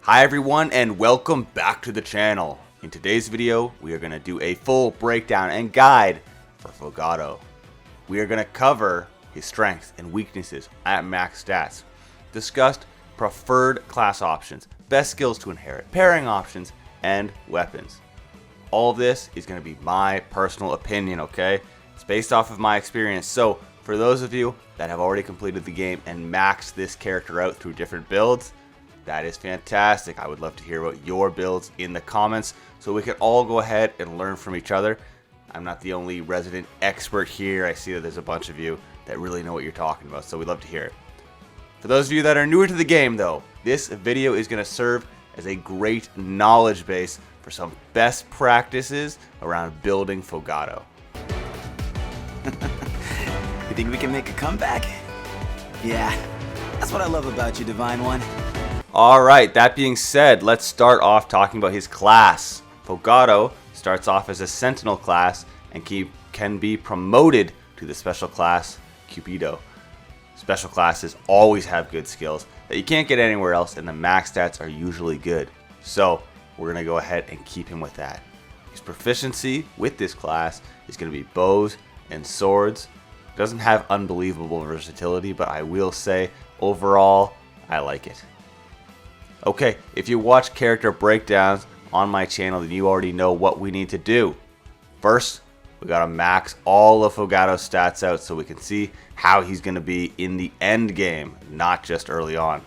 Hi everyone and welcome back to the channel. In today's video, we are going to do a full breakdown and guide for Fogado. We are going to cover his strengths and weaknesses at max stats, discuss preferred class options, best skills to inherit, pairing options, and weapons. All of this is going to be my personal opinion, okay? It's based off of my experience, so for those of you that have already completed the game and maxed this character out through different builds, that is fantastic. I would love to hear about your builds in the comments so we can all go ahead and learn from each other. I'm not the only resident expert here. I see that there's a bunch of you that really know what you're talking about, so we'd love to hear it. For those of you that are newer to the game though, this video is going to serve as a great knowledge base for some best practices around building Fogado. You think we can make a comeback? Yeah, that's what I love about you, Divine One. Alright, that being said, let's start off talking about his class. Fogado starts off as a Sentinel class and can be promoted to the special class Cupido. Special classes always have good skills that you can't get anywhere else, and the max stats are usually good. So we're going to go ahead and keep him with that. His proficiency with this class is going to be bows and swords. Doesn't have unbelievable versatility, but I will say overall I like it. Okay, if you watch character breakdowns on my channel, then you already know what we need to do. First, we gotta max all of Fogado's stats out so we can see how he's gonna be in the end game, not just early on.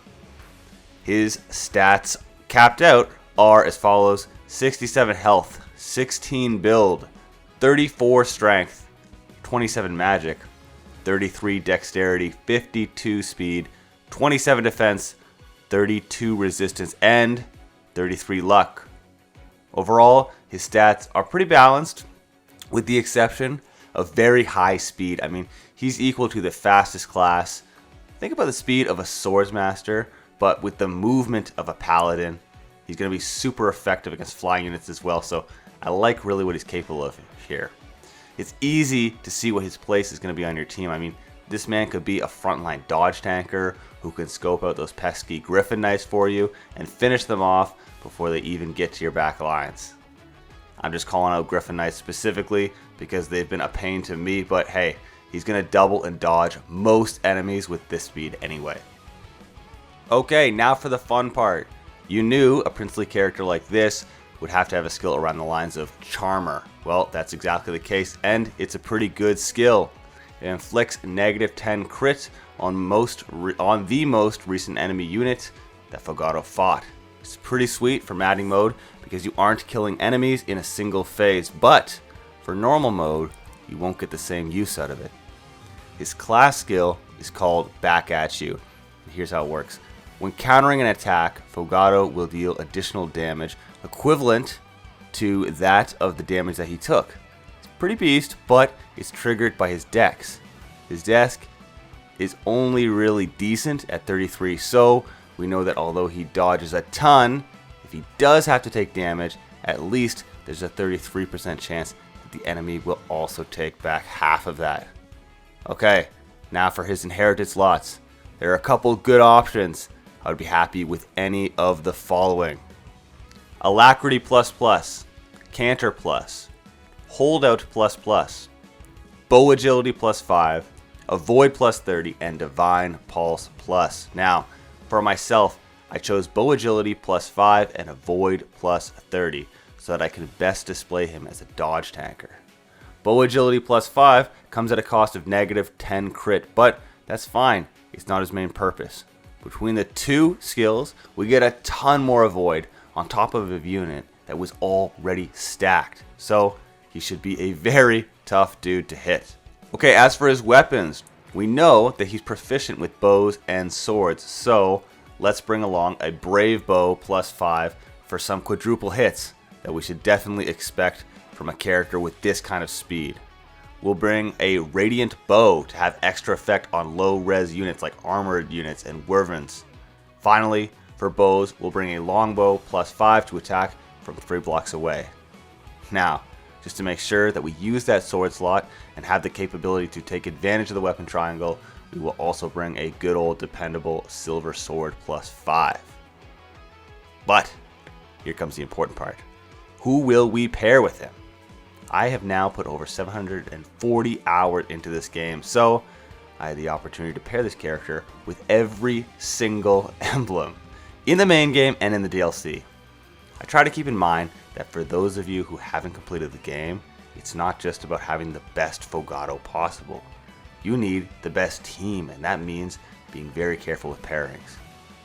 His stats capped out are as follows: 67 health, 16 build, 34 strength, 27 magic, 33 dexterity, 52 speed, 27 defense, 32 resistance, and 33 luck. Overall, his stats are pretty balanced, with the exception of very high speed. I mean, he's equal to the fastest class. Think about the speed of a swordsmaster, but with the movement of a paladin. He's going to be super effective against flying units as well, so I like really what he's capable of here. It's easy to see what his place is going to be on your team. I mean, this man could be a frontline dodge tanker who can scope out those pesky Griffin Knights for you and finish them off before they even get to your back lines. I'm just calling out Griffin Knights specifically because they've been a pain to me, but hey, he's going to double and dodge most enemies with this speed anyway. Okay, now for the fun part. You knew a princely character like this would have to have a skill around the lines of Charmer. Well, that's exactly the case, and it's a pretty good skill. It inflicts -10 crit on the most recent enemy unit that Fogado fought. It's pretty sweet for Maddening mode because you aren't killing enemies in a single phase, but for normal mode, you won't get the same use out of it. His class skill is called Back At You. And here's how it works. When countering an attack, Fogado will deal additional damage equivalent to that of the damage that he took. Pretty beast, but it's triggered by his dex. His dex is only really decent at 33, so we know that although he dodges a ton, if he does have to take damage, at least there's a 33% chance that the enemy will also take back half of that. Okay, now for his inherited slots. There are a couple good options. I would be happy with any of the following: Alacrity ++, Canter +, Holdout ++, Bow Agility +5, Avoid +30, and Divine Pulse +. Now, for myself, I chose Bow Agility +5 and Avoid +30 so that I can best display him as a dodge tanker. Bow Agility +5 comes at a cost of -10 crit, but that's fine. It's not his main purpose. Between the two skills, we get a ton more Avoid on top of a unit that was already stacked. So he should be a very tough dude to hit. Okay, as for his weapons, we know that he's proficient with bows and swords, so let's bring along a Brave Bow +5 for some quadruple hits that we should definitely expect from a character with this kind of speed. We'll bring a Radiant Bow to have extra effect on low res units like armored units and wyverns. Finally, for bows, we'll bring a Longbow +5 to attack from 3 blocks away. Now, just to make sure that we use that sword slot and have the capability to take advantage of the weapon triangle, we will also bring a good old dependable silver sword +5. But here comes the important part. Who will we pair with him? I have now put over 740 hours into this game, so I had the opportunity to pair this character with every single emblem in the main game and in the DLC. I try to keep in mind that for those of you who haven't completed the game, it's not just about having the best Fogado possible. You need the best team, and that means being very careful with pairings,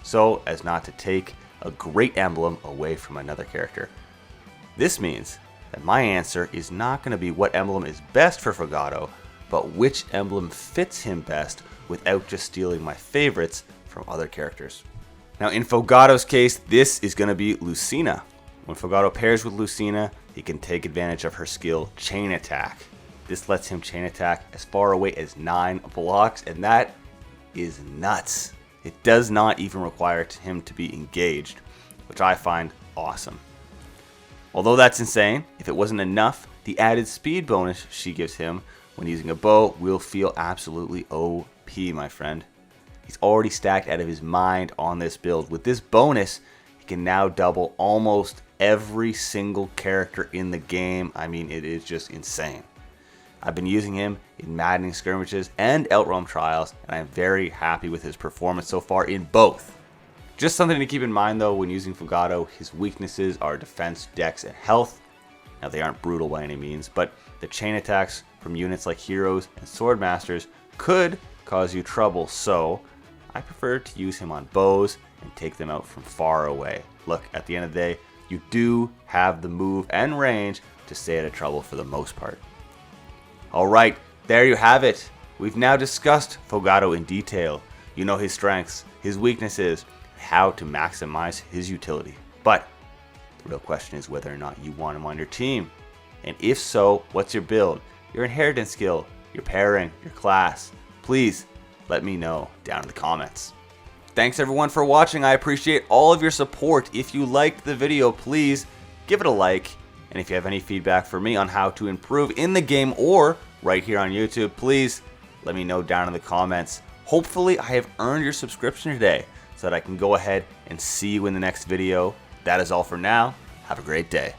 so as not to take a great emblem away from another character. This means that my answer is not going to be what emblem is best for Fogado, but which emblem fits him best without just stealing my favorites from other characters. Now in Fogado's case, this is going to be Lucina. When Fogado pairs with Lucina, he can take advantage of her skill Chain Attack. This lets him chain attack as far away as 9 blocks, and that is nuts. It does not even require him to be engaged, which I find awesome. Although that's insane, if it wasn't enough, the added speed bonus she gives him when using a bow will feel absolutely OP, my friend. He's already stacked out of his mind on this build. With this bonus, he can now double almost every single character in the game. I mean, it is just insane. I've been using him in maddening skirmishes and Outroam trials, and I'm very happy with his performance so far in both. Just something to keep in mind though when using Fogado, his weaknesses are defense, dex, and health. Now they aren't brutal by any means, but the chain attacks from units like heroes and sword masters could cause you trouble, so I prefer to use him on bows and take them out from far away. Look, at the end of the day, you do have the move and range to stay out of trouble for the most part. Alright, there you have it. We've now discussed Fogado in detail. You know his strengths, his weaknesses, how to maximize his utility. But the real question is whether or not you want him on your team. And if so, what's your build, your inheritance skill, your pairing, your class? Please let me know down in the comments. Thanks everyone for watching. I appreciate all of your support. If you liked the video, please give it a like. And if you have any feedback for me on how to improve in the game or right here on YouTube, please let me know down in the comments. Hopefully I have earned your subscription today so that I can go ahead and see you in the next video. That is all for now. Have a great day.